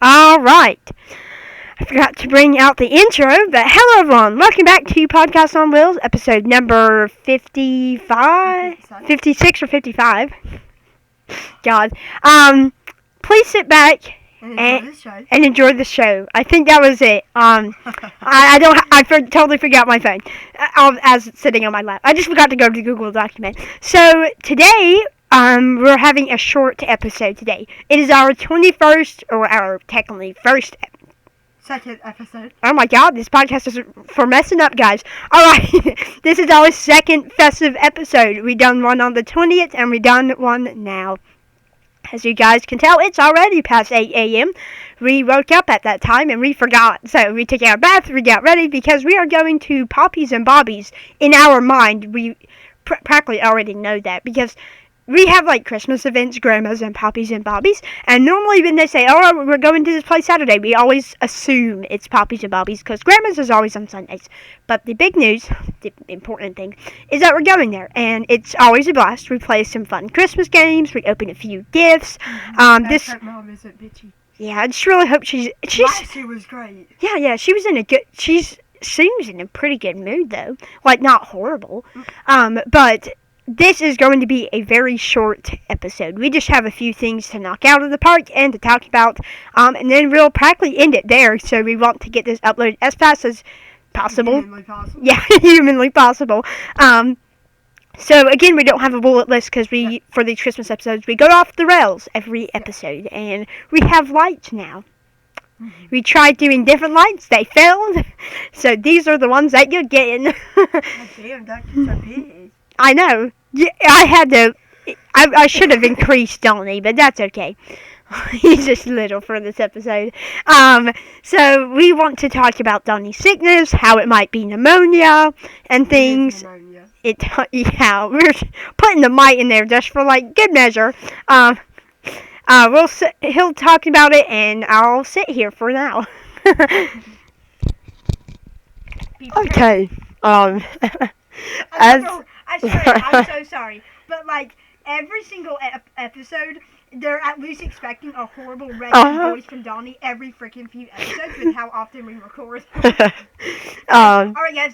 All right. I forgot to bring out the intro, but hello everyone. Welcome back to Podcast on Wheels, episode number 55, 56 or 55. God. Please sit back and enjoy the show. I think that was it. Totally forgot my phone as it's sitting on my lap. I just forgot to go to Google document. So today, we're having a short episode today. It is our 21st, or our technically first second episode. Oh my god, this podcast is for messing up, guys. Alright, this is our second festive episode. We done one on the 20th, and we done one now. As you guys can tell, it's already past 8 a.m. We woke up at that time, and we forgot. So we took our bath, we got ready, because we are going to Poppies and Bobbies. In our mind, we practically already know that, because we have like Christmas events, grandmas and Poppies and Bobbies, and normally when they say, oh, we're going to this place Saturday, we always assume it's Poppies and Bobbies, because grandma's is always on Sundays. But the big news, the important thing, is that we're going there, and it's always a blast. We play some fun Christmas games, we open a few gifts. This mom isn't bitchy. Yeah, I just really hope she's Last year was great. Yeah, she was in a good, seems in a pretty good mood though, like not horrible. But this is going to be a very short episode. We just have a few things to knock out of the park and to talk about, and then we'll practically end it there. So we want to get this uploaded as fast as possible. Humanly possible. Yeah, humanly possible. So again, we don't have a bullet list because for these Christmas episodes, we go off the rails every episode, and we have lights now. Mm-hmm. We tried doing different lights, they failed, so these are the ones that you're getting. Damn, that is so big. I know. Yeah, I should have increased Donny, but that's okay. He's just little for this episode. So we want to talk about Donny's sickness, how it might be pneumonia, and things. Pneumonia. Yeah, we're putting the might in there just for like good measure. He'll talk about it, and I'll sit here for now. Okay. I'm so sorry, but like every single episode, they're at least expecting a horrible redhead voice from Donny every freaking few episodes with how often we record. Alright guys,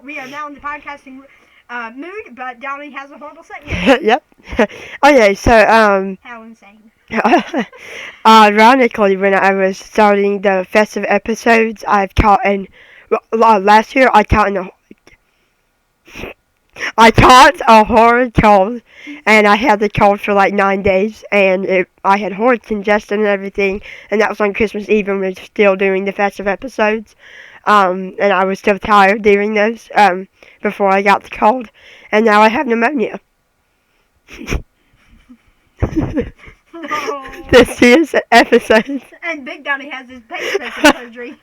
we are now in the podcasting mood, but Donny has a horrible segment. Yep. Okay, so how insane. Ironically, when I was starting the festive episodes, last year I caught a horrid cold, and I had the cold for like 9 days, and I had horrid congestion and everything, and that was on Christmas Eve, and we were still doing the festive episodes, and I was still tired doing those, before I got the cold, and now I have pneumonia. No. This year's episode. And Big Donny has his pacemaker surgery.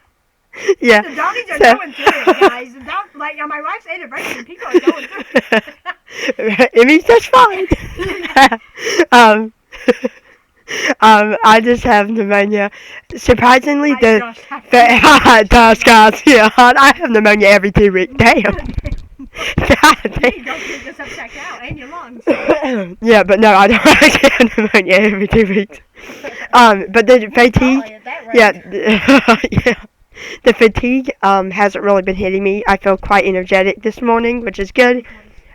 Yeah. The Donnies are going through it, guys. Like on my wife's anniversary, people are going through it. It means that's fine. I just have pneumonia. Surprisingly, guys, yeah, I have pneumonia every 2 weeks. Damn. God damn. You go get yourself checked out and your lungs. Yeah, but no, I don't have pneumonia every 2 weeks. But the fatigue, yeah. The fatigue hasn't really been hitting me. I feel quite energetic this morning, which is good.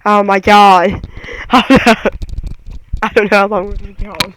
Oh my god. I don't know how long we've been going.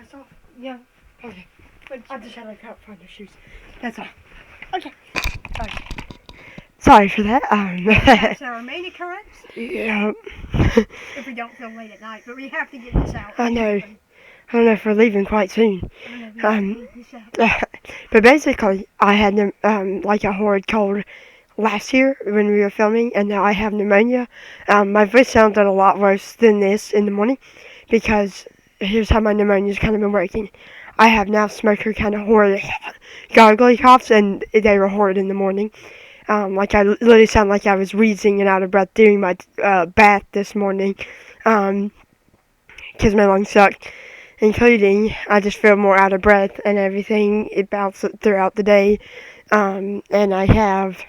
That's all. Yeah. Okay. I just had to go find the shoes. That's all. Okay. Sorry for that. That's our main occurrence. Yeah. If we don't film late at night, but we have to get this out. I know. I don't know if we're leaving quite soon. I know, we have to get this out. But basically, I had like a horrid cold last year when we were filming, and now I have pneumonia. My voice sounded a lot worse than this in the morning, because here's how my pneumonia's kind of been working. I have now smoker kind of horrid gargly coughs, and they were horrid in the morning. Like I literally sound like I was wheezing and out of breath during my bath this morning, because my lungs suck. Including, I just feel more out of breath and everything. It bounces throughout the day. And I have,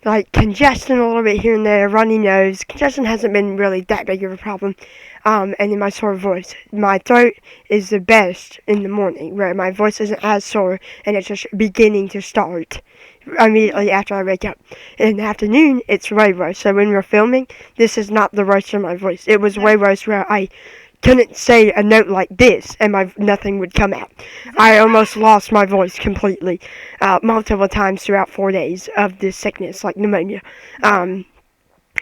like, congestion a little bit here and there, runny nose. Congestion hasn't been really that big of a problem. And then my sore voice. My throat is the best in the morning, where my voice isn't as sore, and it's just beginning to start immediately after I wake up. In the afternoon, it's way worse. So when we're filming, this is not the worst of my voice. It was way worse where I couldn't say a note like this and nothing would come out. I almost lost my voice completely multiple times throughout 4 days of this sickness, like pneumonia. And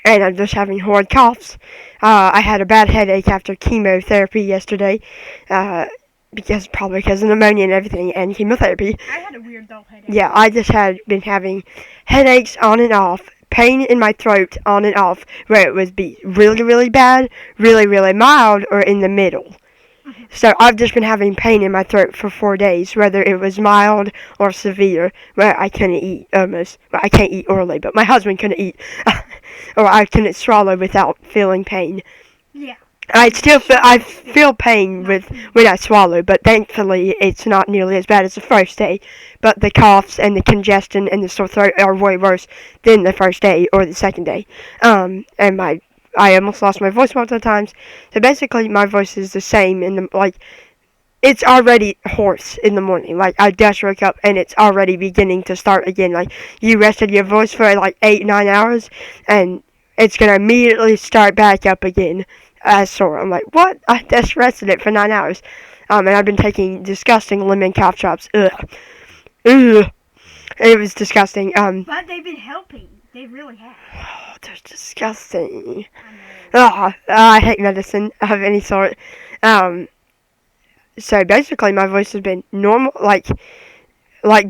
I'm just having horrid coughs. I had a bad headache after chemotherapy yesterday, probably because of pneumonia and everything, and chemotherapy. I had a weird dull headache. Yeah, I just had been having headaches on and off, pain in my throat on and off, where it would be really, really bad, really, really mild, or in the middle. So I've just been having pain in my throat for 4 days, whether it was mild or severe, where I couldn't eat almost. Well, I can't eat orally, but my husband couldn't eat. Or I couldn't swallow without feeling pain. Yeah. I feel pain when I swallow, but thankfully it's not nearly as bad as the first day. But the coughs and the congestion and the sore throat are way worse than the first day or the second day. And I almost lost my voice multiple times. So basically, my voice is the same it's already hoarse in the morning. Like, I just woke up and it's already beginning to start again. Like, you rested your voice for like 8-9 hours, and it's gonna immediately start back up again. Sore. I'm like, what? I just rested it for 9 hours. And I've been taking disgusting lemon cough drops. Ugh. It was disgusting. But they've been helping. They really have. Oh, they're disgusting. I hate medicine of any sort. So basically my voice has been normal, like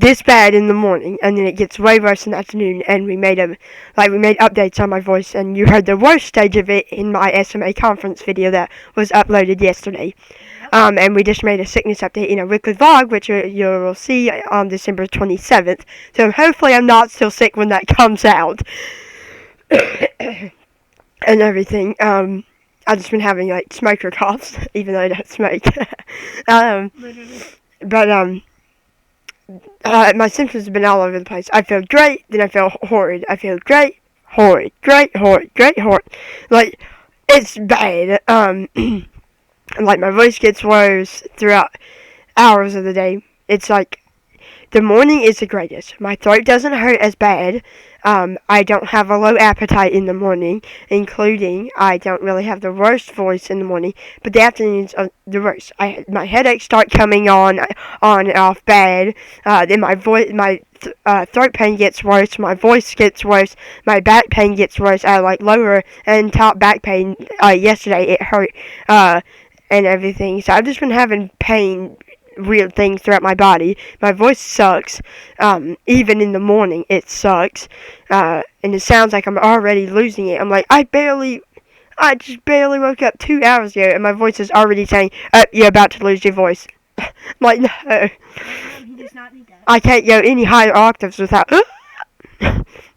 this bad in the morning, and then it gets way worse in the afternoon, and we made updates on my voice, and you heard the worst stage of it in my SMA conference video that was uploaded yesterday. And we just made a sickness update in a weekly vlog, which you will see on December 27th. So hopefully I'm not still sick when that comes out. And everything. I've just been having, like, smoker coughs, even though I don't smoke. My symptoms have been all over the place. I feel great, then I feel horrid. I feel great, horrid, great, horrid, great, horrid. Like, it's bad. Like, my voice gets worse throughout hours of the day. It's like, the morning is the greatest. My throat doesn't hurt as bad. I don't have a low appetite in the morning, including I don't really have the worst voice in the morning, but the afternoons are the worst. My headaches start coming on and off bad. Then my throat pain gets worse. My voice gets worse. My back pain gets worse. I like lower and top back pain. Yesterday it hurt and everything. So I've just been having pain. Weird things throughout my body. My voice sucks. Even in the morning, it sucks. And it sounds like I'm already losing it. I'm like, I just barely woke up 2 hours ago, and my voice is already saying, oh, you're about to lose your voice. I'm like, no. He does not need that. I can't go any higher octaves without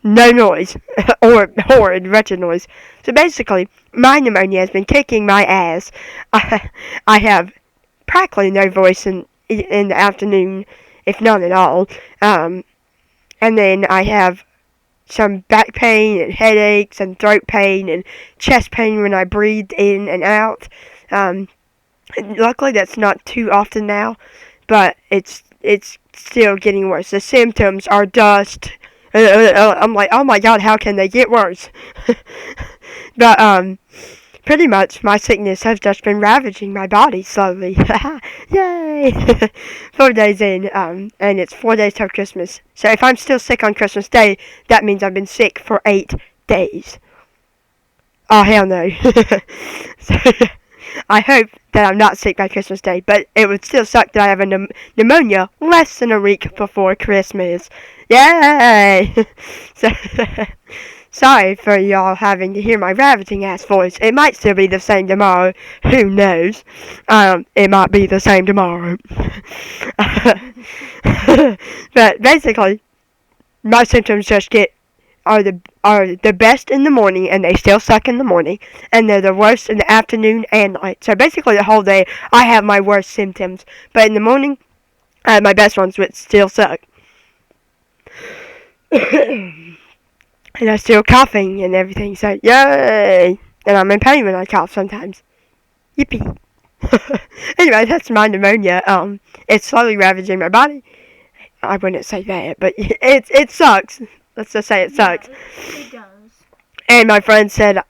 no noise. Or horrid, wretched noise. So basically, my pneumonia has been kicking my ass. I have practically no voice in the afternoon, if none at all. And then I have some back pain and headaches and throat pain and chest pain when I breathe in and out. Luckily, that's not too often now, but it's still getting worse. The symptoms are dust. I'm like, oh my god, how can they get worse? But pretty much my sickness has just been ravaging my body slowly. Yay! 4 days in, and it's 4 days till Christmas. So if I'm still sick on Christmas Day, that means I've been sick for 8 days. Oh, hell no. So, I hope that I'm not sick by Christmas Day, but it would still suck that I have a pneumonia less than a week before Christmas. Yay! So, sorry for y'all having to hear my ravaging ass voice. It might still be the same tomorrow. Who knows? It might be the same tomorrow. But basically, my symptoms just are the best in the morning, and they still suck in the morning, and they're the worst in the afternoon and night. So basically the whole day I have my worst symptoms, but in the morning I have my best ones, which still suck. And I'm still coughing and everything, so yay! And I'm in pain when I cough sometimes. Yippee! Anyway, that's my pneumonia. It's slowly ravaging my body. I wouldn't say that, but it sucks. Let's just say it sucks. It does. And my friend said,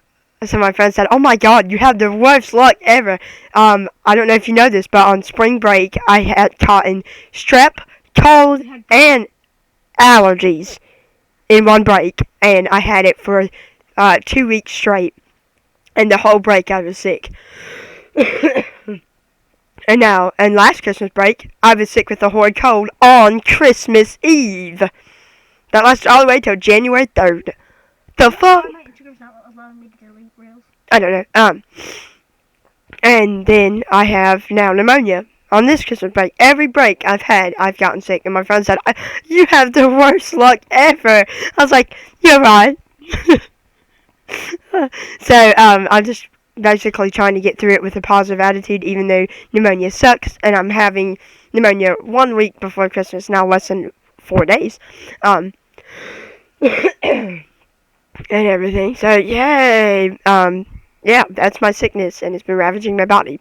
"Oh my God, you have the worst luck ever." I don't know if you know this, but on spring break, I had caught in strep, cold, and allergies in one break, and I had it for 2 weeks straight. And the whole break, I was sick. And last Christmas break, I was sick with a horrid cold on Christmas Eve. That lasted all the way till January 3rd. The fuck? My Instagram's not allowing me to delete Reels. I don't know. And then I have now pneumonia on this Christmas break. Every break I've had, I've gotten sick. And my friend said, "You have the worst luck ever." I was like, "You're right." So, I'm just basically trying to get through it with a positive attitude, even though pneumonia sucks. And I'm having pneumonia 1 week before Christmas, now less than 4 days. And everything. So, yay. Yeah, that's my sickness, and it's been ravaging my body.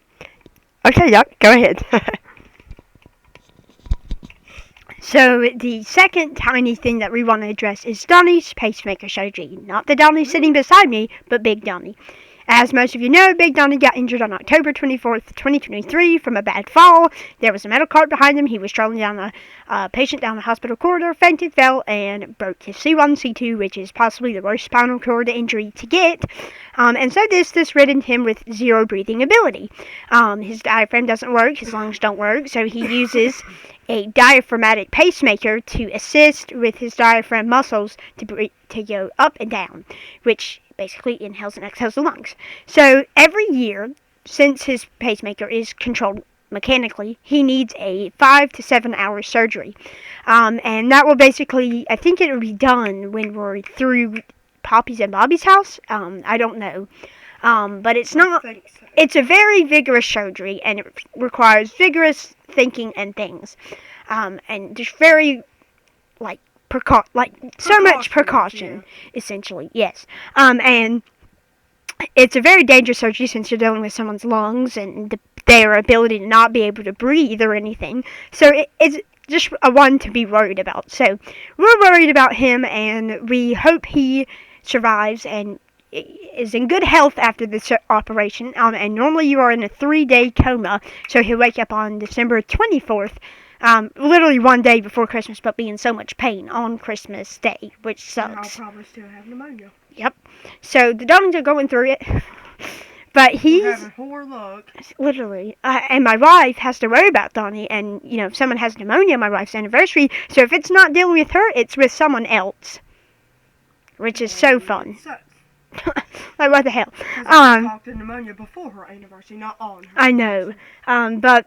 Okay, yuck, go ahead. So, the second tiny thing that we want to address is Donny's pacemaker surgery. Not the Donny sitting beside me, but Big Donny. As most of you know, Big Donny got injured on October 24th, 2023 from a bad fall. There was a metal cart behind him. He was strolling down a patient down the hospital corridor, fainted, fell, and broke his C1, C2, which is possibly the worst spinal cord injury to get. And so this ridden him with zero breathing ability. His diaphragm doesn't work, his lungs don't work, so he uses a diaphragmatic pacemaker to assist with his diaphragm muscles to go up and down, which basically inhales and exhales the lungs. So every year, since his pacemaker is controlled mechanically, he needs a 5 to 7 hour surgery. And that will basically, I think it will be done when we're through Poppy's and Bobby's house. I don't know. But it's not, it's a very vigorous surgery, and it requires vigorous thinking and things. And just very, so much precaution, essentially, yes. And it's a very dangerous surgery since you're dealing with someone's lungs and their ability to not be able to breathe or anything. So it's just a one to be worried about. So we're worried about him, and we hope he survives and is in good health after this operation. And normally you are in a 3-day coma, so he'll wake up on December 24th. Literally 1 day before Christmas, but be in so much pain on Christmas Day, which sucks. I'll probably still have pneumonia. Yep. So the Donnies are going through it, but he's having poor luck. Literally. And my wife has to worry about Donny, and if someone has pneumonia, my wife's anniversary. So if it's not dealing with her, it's with someone else, which is so fun. Like, what the hell? I talked to pneumonia before her anniversary, not on her. I know. But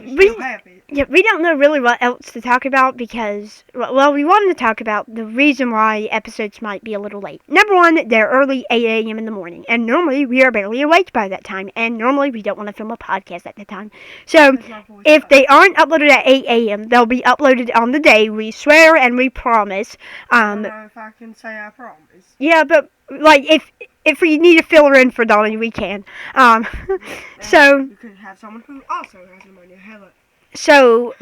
we don't know really what else to talk about because, well, we wanted to talk about the reason why episodes might be a little late. Number one, they're early 8 a.m. in the morning, and normally we are barely awake by that time, and normally we don't want to film a podcast at that time. So, if they aren't uploaded at 8 a.m., they'll be uploaded on the day. We swear and we promise. I don't know if I can say I promise. Yeah, but, if we need to fill her in for Donny, we can. So you could have someone who also has pneumonia. Hello. So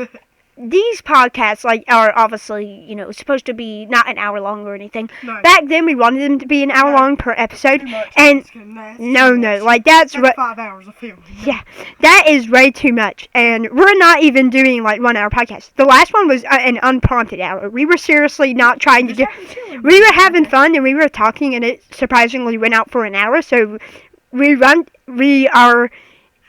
these podcasts, like, are obviously, supposed to be not an hour long or anything. No. Back then, we wanted them to be an hour long per episode. Too much. And No, like, that's 5 hours of film. Yeah, that is way too much. And we're not even doing, like, 1 hour podcasts. The last one was an unprompted hour. We were seriously not trying to do... We were having fun, and we were talking, and it surprisingly went out for an hour. So we are...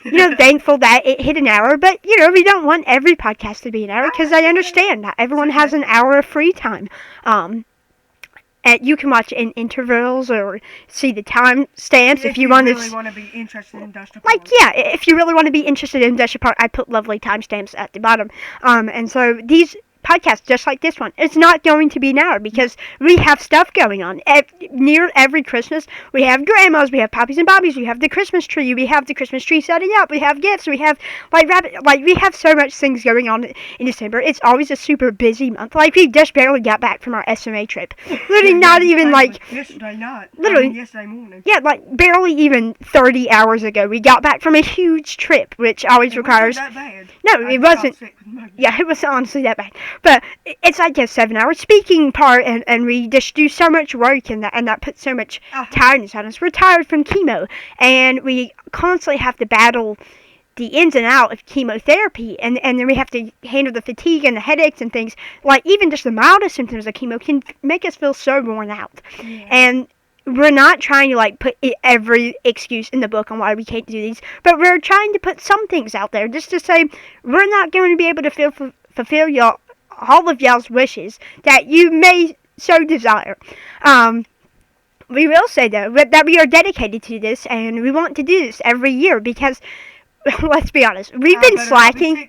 thankful that it hit an hour, but, we don't want every podcast to be an hour, because I understand not everyone has an hour of free time. And you can watch in intervals or see the time stamps if you want to. Really want to be interested in Dusty Park. Like, yeah, if you really want to be interested in Dusty Park, I put lovely timestamps at the bottom. And so these podcast just like this one, it's not going to be an hour because we have stuff going on. Near every Christmas, we have grandmas, we have poppies and bobbies, we have the Christmas tree, we have the Christmas tree setting up, we have gifts, we have we have so much things going on in December. It's always a super busy month. Like, we just barely got back from our SMA trip. Literally not even yesterday night. Literally yesterday morning. Yeah, like barely even 30 hours ago, we got back from a huge trip, which always requires. Wasn't that bad. No, it wasn't. Yeah, it was honestly that bad. But it's like a 7-hour speaking part, and we just do so much work, and that puts so much tiredness on us. We're tired from chemo, and we constantly have to battle the ins and out of chemotherapy, and then we have to handle the fatigue and the headaches and things. Like, even just the mildest symptoms of chemo can make us feel so worn out. Yeah. And we're not trying to, put every excuse in the book on why we can't do these, but we're trying to put some things out there just to say we're not going to be able to fulfill all of y'all's wishes that you may so desire. We will say, though, that we are dedicated to this, and we want to do this every year because, let's be honest, we've been slacking.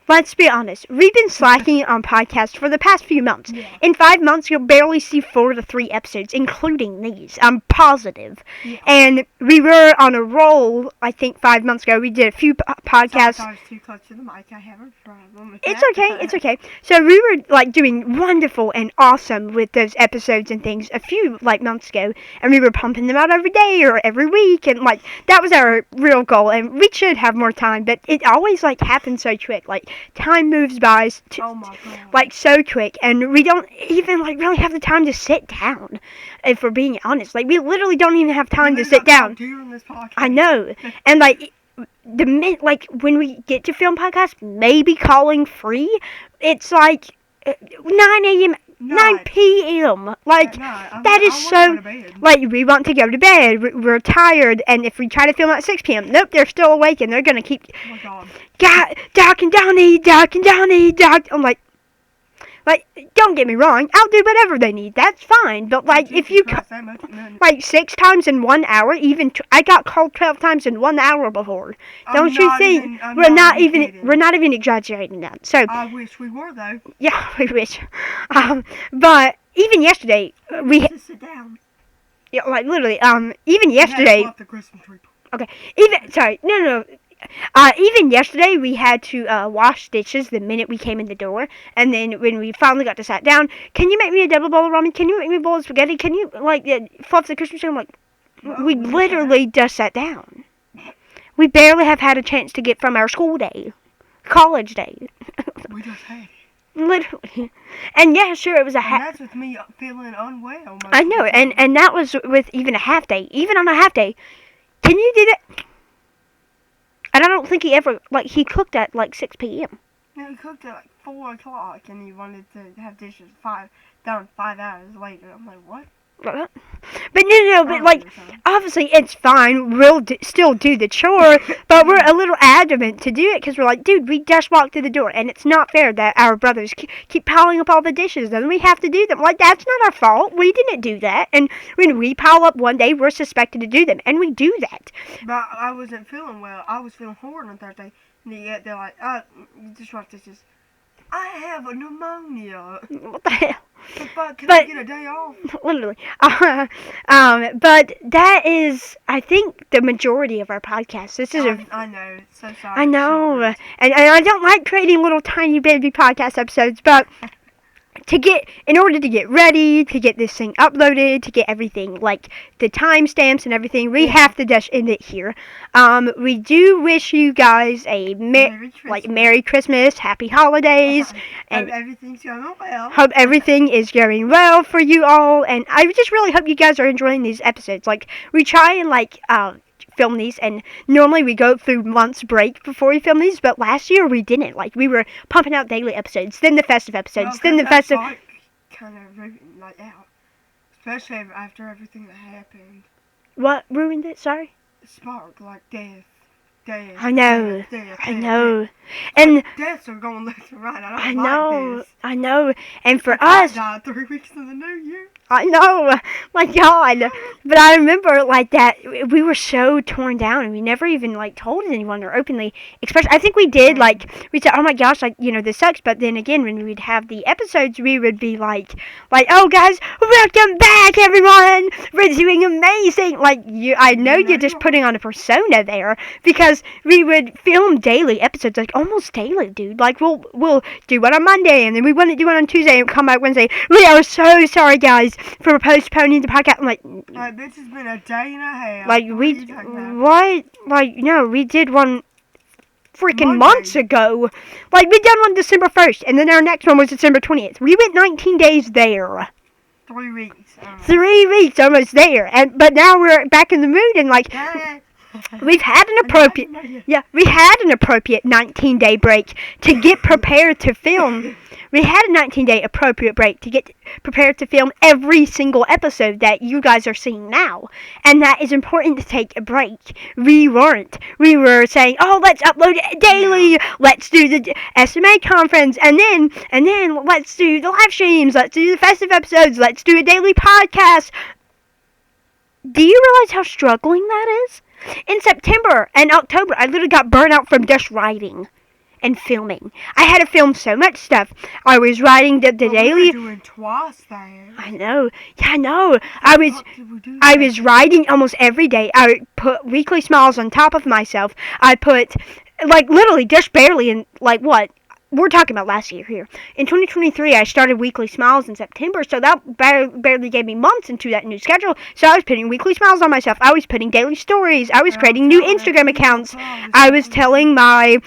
Let's be honest, we've been slacking on podcasts for the past few months. Yeah. In 5 months, you'll barely see 4 to 3 episodes, including these. I'm positive. Yeah. And we were on a roll, I think 5 months ago. We did a few podcasts. Sometimes too close to the mic. I have a problem with It's okay. It's okay. So we were, doing wonderful and awesome with those episodes and things a few, months ago. And we were pumping them out every day or every week. And, that was our real goal. And we should have more time. But it always, happens so quick. Time moves by so quick, and we don't even really have the time to sit down, if we're being honest. We literally don't even have time to sit down. I know. And when we get to film podcasts, maybe calling free, it's 9 a.m. 9 p.m. That is so. We want to go to bed. We're tired, and if we try to film at 6 p.m., nope, they're still awake, and they're gonna keep. Oh my God. Doc and Donny. I'm don't get me wrong, I'll do whatever they need. That's fine. But if you 6 times in 1 hour, even I got called 12 times in 1 hour before. Don't you think we're not even exaggerating that? So I wish we were, though. Yeah, we wish. But even yesterday we sit down. Yeah, literally. Even yesterday. Okay. Even yesterday, we had to wash dishes the minute we came in the door. And then when we finally got to sat down, can you make me a double bowl of ramen? Can you make me a bowl of spaghetti? Can you, fluff the Christmas tree? I'm we literally just sat down. We barely have had a chance to get from our school day, college day. We just had it. Literally. And yeah, sure, it was that's with me feeling unwell. I know, and that was with even a half day. Even on a half day, can you do that? And I don't think he ever, he cooked at 6 p.m. No, he cooked at 4 o'clock, and he wanted to have dishes 5 hours later. I'm like, what? But obviously it's fine. We'll still do the chore, but we're a little adamant to do it because we're dude, we just walked through the door, and it's not fair that our brothers keep piling up all the dishes, and we have to do them. That's not our fault. We didn't do that, and when we pile up one day, we're suspected to do them, and we do that. But I wasn't feeling well. I was feeling horrible on Thursday, and they're like, you just wash dishes. I have a pneumonia. What the hell? But can I get a day off? Literally. But that is, I think, the majority of our podcasts. This is I know. So sorry. I know. And I don't like creating little tiny baby podcast episodes, but in order to get ready, to get this thing uploaded, to get everything, like the timestamps and everything, we have to just end it here. We do wish you guys a Merry Christmas, Happy Holidays, and hope everything's going well. Hope everything is going well for you all, and I just really hope you guys are enjoying these episodes. Like, we try and film these, and normally we go through months break before we film these, but last year we didn't. Like, we were pumping out daily episodes, then the festive episodes, then the festive. Kind of ruined like out, especially after everything that happened. What ruined it? Sorry. Spark, like death. I know. And deaths are going left and right. I don't like this. I know. And for us, died 3 weeks in the new year. I know, my God. But I remember, like, that we were so torn down, and we never even, like, told anyone or openly expressed. I think we did, like, we said, oh my gosh, like, you know, this sucks. But then again, when we'd have the episodes, we would be like, oh guys, welcome back, everyone. We're doing amazing. Like, I know you're just putting on a persona there, because we would film daily episodes, like, almost daily, dude. Like, we'll do one on Monday, and then we wouldn't do one on Tuesday, and come back Wednesday. We are so sorry, guys, for postponing the podcast. I'm like, this has been a day and a half. Like, we did one freaking months ago. Like, we done one December 1st, and then our next one was December 20th. We went 19 days there. 3 weeks. 3 weeks, almost there. But now we're back in the mood, and like, we had an appropriate 19-day break to get prepared to film. We had a 19-day appropriate break to get prepared to film every single episode that you guys are seeing now. And that is important to take a break. We weren't. We were saying, oh, let's upload it daily. Let's do the SMA conference. And then let's do the live streams. Let's do the festive episodes. Let's do a daily podcast. Do you realize how struggling that is? In September and October, I literally got burnt out from just writing and filming. I had to film so much stuff. I was writing the daily. We were doing twice that. I know. Yeah, I know. I was writing almost every day. I put weekly smiles on top of myself. I put, like, literally just barely in, like, what? We're talking about last year here. In 2023, I started weekly smiles in September, so that barely gave me months into that new schedule. So I was putting weekly smiles on myself. I was putting daily stories. I was creating new Instagram accounts. I was telling my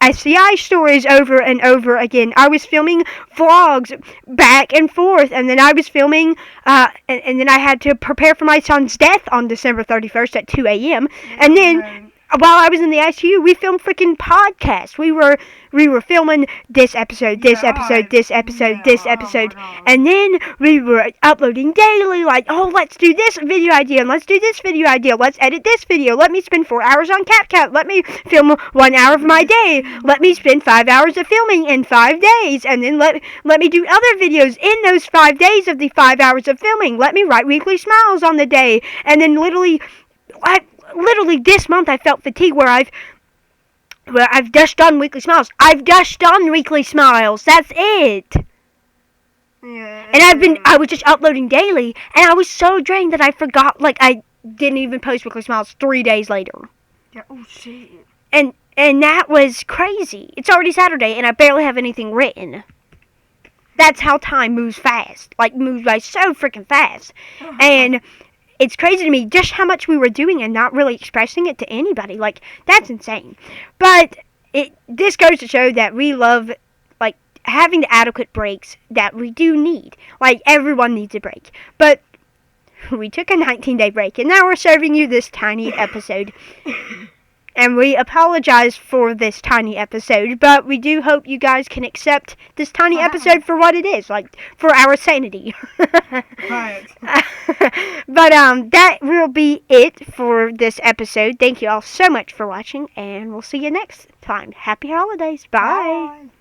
SCI stories over and over again. I was filming vlogs back and forth, and then I was filming, and then I had to prepare for my son's death on December 31st at 2 a.m. And then, while I was in the ICU, we filmed freaking podcasts. We were filming this episode, and then we were uploading daily, like, oh, let's do this video idea, and let's do this video idea, let's edit this video, let me spend 4 hours on CapCut, let me film 1 hour of my day, let me spend 5 hours of filming in 5 days, and then let me do other videos in those 5 days of the 5 hours of filming, let me write weekly smiles on the day, and then literally this month I felt fatigue where I've just done weekly smiles. I've just done weekly smiles. That's it. Yeah. And I was just uploading daily, and I was so drained that I forgot, like, I didn't even post weekly smiles 3 days later. Yeah, oh shit. And that was crazy. It's already Saturday, and I barely have anything written. That's how time moves fast. Like, moves by so freaking fast. And it's crazy to me just how much we were doing and not really expressing it to anybody. Like, that's insane. But this goes to show that we love, like, having the adequate breaks that we do need. Like, everyone needs a break. But we took a 19-day break, and now we're serving you this tiny episode. And we apologize for this tiny episode, but we do hope you guys can accept this tiny episode for what it is, like, for our sanity. Right. But that will be it for this episode. Thank you all so much for watching, and we'll see you next time. Happy holidays. Bye.